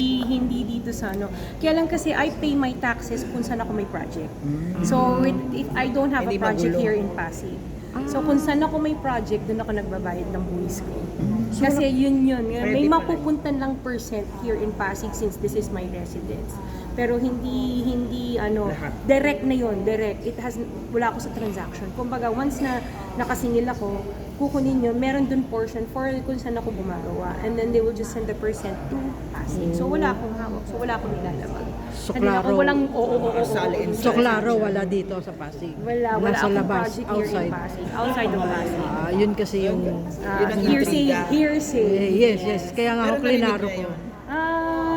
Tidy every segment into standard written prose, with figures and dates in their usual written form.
hindi dito sa ano. Kaya lang kasi I pay my taxes kung saan ako may project. So if I don't have a Hindi project magulo. here in Pasig. So kung saan ako may project, doon ako nagbabayad ng buwis ko. Kasi yun. May mapupuntan lang percent here in Pasig since this is my residence. Pero hindi ano, direct na yun, direct. Wala ako sa transaction. Kumbaga, once na nakasingil ako, kukunin yun, meron dun portion for kung saan ako gumagawa. And then they will just send the percent to Pasig. So wala akong hawak. So wala akong nilalabag. So, Hindi klaro. ako walang So, klaro, wala dito sa Pasig. Wala Nasa akong labas, project outside. here in Pasig. Outside of Pasig. Yun kasi yung... ang Hearsay. yes. Kaya nga ako Pero narinig klinaro niyo ko. yun.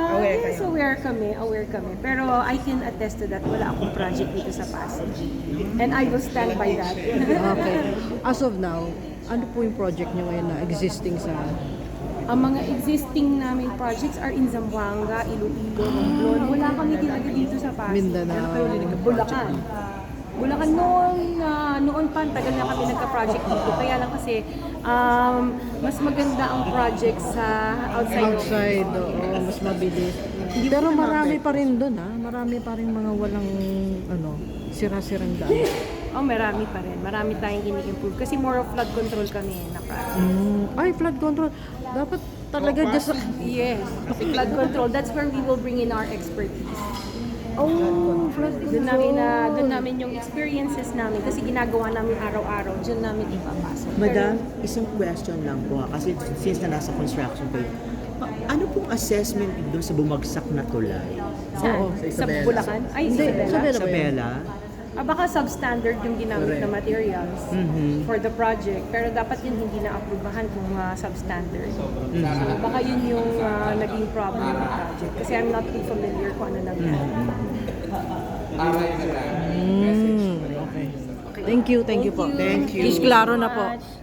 Aware Aware kayo? aware kami. Pero I can attest to that, wala akong project dito sa Pasig. And I will stand by that. Okay. As of now, ano po yung project nyo ngayon na existing sa... Ang mga existing naming projects are in Zamboanga, Iloilo, Romblon. Wala kami talaga dito sa Pasig. Mindanao. Bulacan. Bulacan noon pa, tagal na kami nagka-project dito. Kaya lang kasi mas maganda ang project sa Outside, oo, mas mabilis. Pero marami pa rin doon, ha? Marami pa rin mga walang, sira-sirang daan. Oh, marami pa rin. Marami tayong ini-improve. Kasi more of flood control kami na project. Ay, flood control. Dapat talaga just... Yes, flood control. That's where we will bring in our expertise. Oh, flood Doon control. namin yung experiences namin kasi ginagawa namin araw-araw, diyan namin ipapasok. Madam, isang question lang po kasi since na nasa construction kayo, ano pong assessment doon sa bumagsak na tulay? Saan? Sa Sa Isabela. Bulacan? Ay, Hindi, Isabela. Isabela. Isabela? Baka substandard yung ginamit na materials for the project. Pero dapat yun hindi na-aprobahan kung substandard. So baka yun yung naging problem ng project. Kasi I'm not too familiar kung ano nangyari. Okay. Thank you po. Thank you. Is klaro na po.